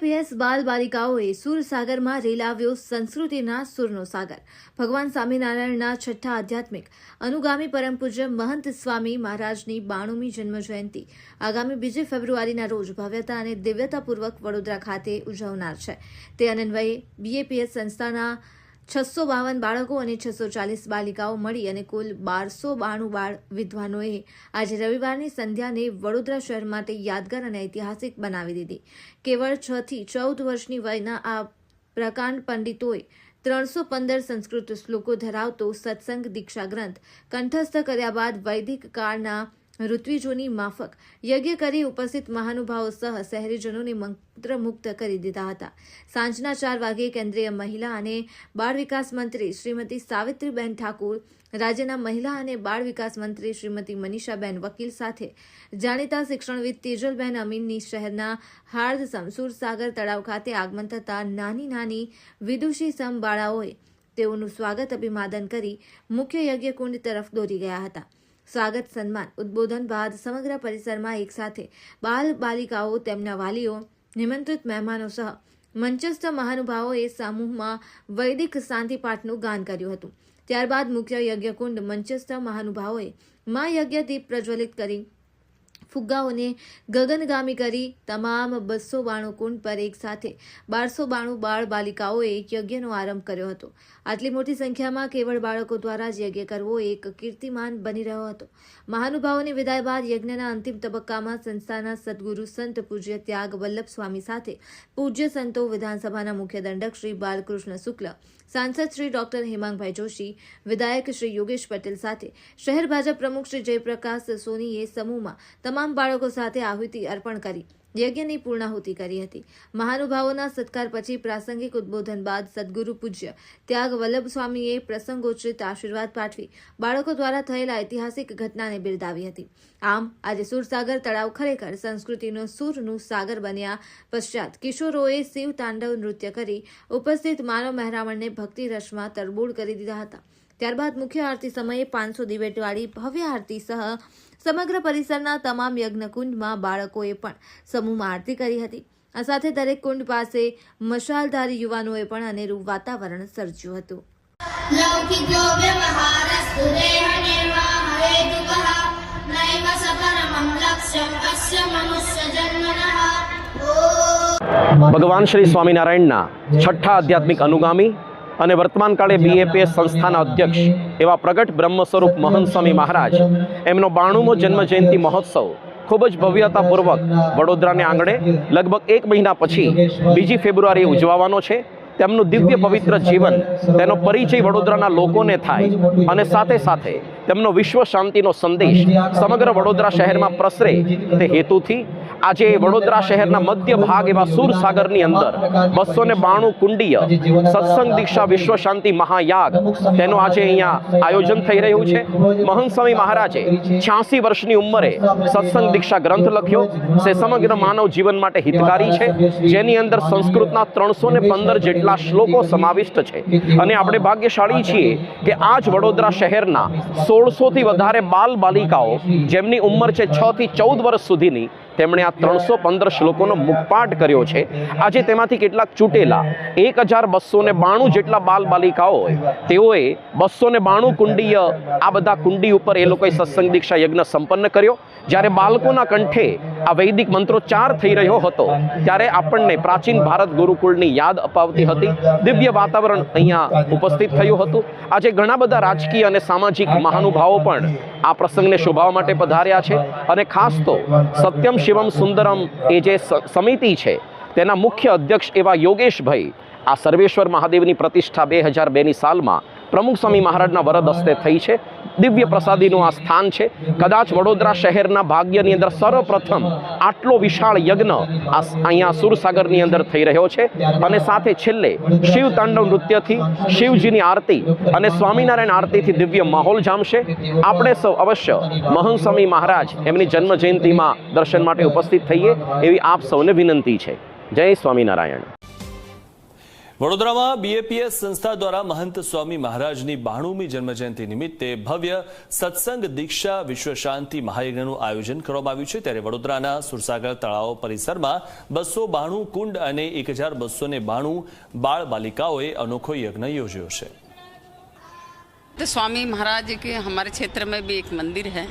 PS બાલ બાલિકાઓએ સુરસાગરમાં રેલાવ્યો સંસ્કૃતિના સુરનો સાગર. ભગવાન સ્વામિનારાયણના છઠ્ઠા આધ્યાત્મિક અનુગામી પરમ પૂજ્ય મહંત સ્વામી મહારાજની 92મી જન્મજયંતિ આગામી 2 ફેબ્રુઆરીના રોજ ભવ્યતા અને દિવ્યતાપૂર્વક વડોદરા ખાતે ઉજવનાર છે. તે અન્વયે બીએપીએસ સંસ્થાના 652 બાળકો અને 640 બાલિકાઓ મળી અને કુલ 1292 બાળ વિદ્વાનોએ આજે રવિવારની સંધ્યાને વડોદરા શહેર માટે યાદગાર અને ઐતિહાસિક બનાવી દીધી. કેવળ 6 થી 14 વર્ષની વયના આ પ્રકાંડ પંડિતોએ 315 સંસ્કૃત શ્લોકો ધરાવતો સત્સંગ દીક્ષા ગ્રંથ કંઠસ્થ કર્યા બાદ વૈદિક કાળના ઋત્વિજોની માફક યજ્ઞ કરી ઉપસ્થિત મહાનુભાવો સહ શહેરીજનોને મંત્રમુગ્ધ કરી દીધા હતા. સાંજના 4 વાગ્યે કેન્દ્રીય મહિલા અને બાળ વિકાસ મંત્રી શ્રીમતી સાવિત્રીબેન ઠાકુર, રાજ્યના મહિલા અને બાળ વિકાસ મંત્રી શ્રીમતી મનીષાબેન વકીલ સાથે જાણીતા શિક્ષણવિદ તેજલબેન અમીનની શહેરના હાર્દસમ સુરસાગર તળાવ ખાતે આગમન થતાં નાની વિદુષી સમ બાળાઓએ તેઓનું સ્વાગત અભિવાદન કરી મુખ્ય યજ્ઞકુંડ તરફ દોરી ગયા હતા. સ્વાગત સન્માન ઉદ્બોધન બાદ સમગ્ર પરિસરમાં એકસાથે બાલ બાલિકાઓ, તેમના વાલીઓ, નિમંત્રિત મહેમાનો સહ મંચસ્થ મહાનુભાવોએ સમૂહમાં વૈદિક શાંતિપાઠનું ગાન કર્યું હતું. ત્યારબાદ મુખ્ય યજ્ઞકુંડ મંચસ્થ મહાનુભાવોએ મા યજ્ઞ દીપ પ્રજ્વલિત કરી ફુગ્ગાઓને ગગનગામી કરી તમામ 292 કુંડ પર એક સાથે 1292 બાળ બાલિકાઓએ યજ્ઞનો આરંભ કર્યો હતો. આટલી મોટી સંખ્યામાં કેવળ બાળકો દ્વારા જ યજ્ઞ કરવો એક કીર્તિમાન બની રહ્યો હતો. મહાનુભાવોની વિદાય બાદ યજ્ઞના અંતિમ તબક્કામાં સંસ્થાના સદગુરુ સંત પૂજ્ય ત્યાગ વલ્લભ સ્વામી સાથે પૂજ્ય સંતો, વિધાનસભાના મુખ્ય દંડક શ્રી બાલકૃષ્ણ શુક્લ, સાંસદ શ્રી ડોક્ટર હેમાંગભાઈ જોશી, વિધાયક શ્રી યોગેશ પટેલ સાથે શહેર ભાજપ પ્રમુખ શ્રી જયપ્રકાશ સોનીએ સમૂહમાં તમામ બાળકો સાથે આહુતિ અર્પણ કરી યજ્ઞની પૂર્ણાહુતિ કરી હતી. મહાનુભાવોના સત્કાર પછી પ્રાસંગિક ઉદ્બોધન બાદ સદગુરુ પૂજ્ય ત્યાગ વલ્લભ સ્વામીએ પ્રસંગોચિત આશીર્વાદ પાઠવી બાળકો દ્વારા થયેલા ઐતિહાસિક ઘટનાને બિરદાવી હતી. આમ આજે સુરસાગર તળાવ ખરેખર સંસ્કૃતિનો સુરનું સાગર બન્યા પશ્ચાત કિશોરોએ શિવ તાંડવ નૃત્ય કરી ઉપસ્થિત માનવ મહેરામણને ભક્તિ રસમાં તરબોળ કરી દીધા હતા. ત્યારબાદ મુખ્ય આરતી સમયે 500 દિવેટવાળી ભવ્ય આરતી સહ સમગ્ર પરિસરના તમામ યજ્ઞકુંડમાં બાળકોએ પણ સમૂહમાં આરતી કરી હતી. આ સાથે દરેક કુંડ પાસે મશાલધારી યુવાનોએ પણ અનેરું વાતાવરણ સર્જ્યું હતું. લૌકિકો વ્યવહારસ્તુ દેહ નિર્વાહ હેતુકઃ નૈવ સપરમં લક્ષ્યમ અસ્ય મનુષ્ય જન્મનઃ. ભગવાન શ્રી સ્વામિનારાયણના છઠ્ઠા આધ્યાત્મિક અનુગામી અને વર્તમાન કાળે બીએપીએસ સંસ્થાના અધ્યક્ષ એવા પ્રગટ બ્રહ્મ સ્વરૂપ મહંત સ્વામી મહારાજ એમનો 92મો જન્મજયંતિ મહોત્સવ ખૂબ જ ભવ્યતાપૂર્વક વડોદરાને આંગણે લગભગ 1 મહિના પછી 2 ફેબ્રુઆરીએ ઉજવવાનો છે. તેમનું દિવ્ય પવિત્ર જીવન, તેનો પરિચય વડોદરાના લોકોને થાય અને સાથે સાથે તેમનો વિશ્વ શાંતિનો સંદેશ સમગ્ર વડોદરા શહેરમાં પ્રસરે તે હેતુથી આજે વડોદરા શહેરના મધ્ય ભાગ એવા સુરસાગરની અંદર 292 કુંડીય સત્સંગ દીક્ષા વિશ્વ શાંતિ મહાયાગ તેનું આજે અહીંયા આયોજન થઈ રહ્યું છે. મહંત સ્વામી મહારાજે 86 વર્ષની ઉંમરે સત્સંગ દીક્ષા ગ્રંથ લખ્યો છે. સમગ્ર માનવ જીવન માટે હિતકારી છે, જેની અંદર સંસ્કૃતના 315 જેટલા શ્લોકો સમાવિષ્ટ છે. અને આપણે ભાગ્યશાળી છીએ કે આજ વડોદરા શહેરના 1600 થી વધારે બાલ બાલિકાઓ જેમની ઉંમર છે 6 થી 14 વર્ષ સુધીની, તેમણે આ 315 શ્લોકોનો મુખપાઠ કર્યો છે. આજે તેમાંથી કેટલાક ચૂંટેલા 1292 જેટલા બાલ બાલિકાઓ તેઓએ 292 કુંડીય આ બધા કુંડી ઉપર એ લોકોએ સત્સંગ દીક્ષા યજ્ઞ સંપન્ન કર્યો. જ્યારે બાળકોના કંઠે આ વૈદિક મંત્રોચ્ચાર થઈ રહ્યો હતો ત્યારે આપણને પ્રાચીન ભારત ગુરુકુળની યાદ અપાવતી હતી. દિવ્ય વાતાવરણ અહીંયા ઉપસ્થિત થયું હતું. આજે ઘણા બધા રાજકીય અને સામાજિક મહાનુભાવો પણ આ પ્રસંગને શોભાવવા માટે પધાર્યા છે. અને ખાસ તો સત્યમ શિવમ સુંદરમ એ જે સમિતિ છે તેના મુખ્ય અધ્યક્ષ એવા યોગેશભાઈ, આ સર્વેશ્વર મહાદેવની પ્રતિષ્ઠા 2002ની સાલમાં પ્રમુખ સ્વામી મહારાજના વરદ હસ્તે થઈ છે. દિવ્ય પ્રસાદીનું આ સ્થાન છે. કદાચ વડોદરા શહેરના ભાગ્યની અંદર સર્વપ્રથમ આટલો વિશાળ યજ્ઞ અહીંયા સુરસાગરની અંદર થઈ રહ્યો છે. અને સાથે છેલ્લે શિવ તાંડવ નૃત્યથી શિવજીની આરતી અને સ્વામિનારાયણ આરતીથી દિવ્ય માહોલ જામશે. આપણે સૌ અવશ્ય મહંત સ્વામી મહારાજ એમની જન્મ જયંતિમાં દર્શન માટે ઉપસ્થિત થઈએ એવી આપ સૌને વિનંતી છે. જય સ્વામિનારાયણ. વડોદરામાં બીએપીએસ સંસ્થા દ્વારા મહંત સ્વામી મહારાજની 92મી જન્મજયંતિ નિમિત્તે ભવ્ય સત્સંગ દીક્ષા વિશ્વ શાંતિ મહાયજ્ઞનું આયોજન કરવામાં આવ્યું છે। ત્યારે વડોદરાના સુરસાગર તળાવ પરિસરમાં 292 કુંડ અને 1292 બાળ બાલિકાઓએ અનોખો યજ્ઞ યોજ્યો છે। तो स्वामी महाराज के हमारे क्षेत्र में भी एक मंदिर है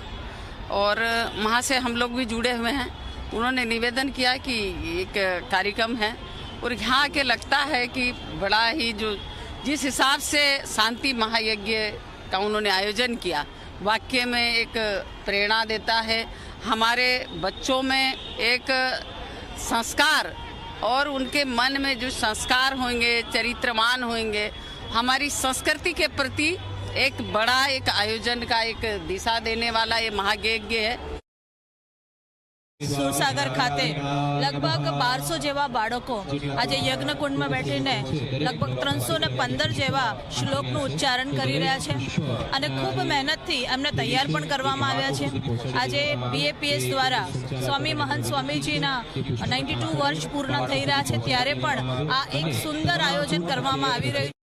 और वहाँ से हम लोग भी जुड़े हुए हैं। उन्होंने निवेदन किया कि एक कार्यक्रम है और यहाँ के लगता है कि बड़ा ही जो जिस हिसाब से शांति महायज्ञ का उन्होंने आयोजन किया वाक्य में एक प्रेरणा देता है। हमारे बच्चों में एक संस्कार और उनके मन में जो संस्कार होंगे, चरित्रवान होंगे, हमारी संस्कृति के प्रति एक बड़ा एक आयोजन का एक दिशा देने वाला ये महायज्ञ है। સુરસાગર ખાતે લગભગ 1200 જેવા બાળકો આજે યજ્ઞકુંડ માં બેઠીને લગભગ 315 જેવા શ્લોકનું ઉચ્ચારણ કરી રહ્યા છે અને ખૂબ મહેનતથી એમને તૈયાર પણ કરવામાં આવ્યા છે। આજે બીએપીએસ દ્વારા સ્વામી મહંત સ્વામીજીના 92 વર્ષ પૂર્ણ થઈ રહ્યા છે ત્યારે પણ આ એક સુંદર આયોજન કરવામાં આવી રહ્યું છે।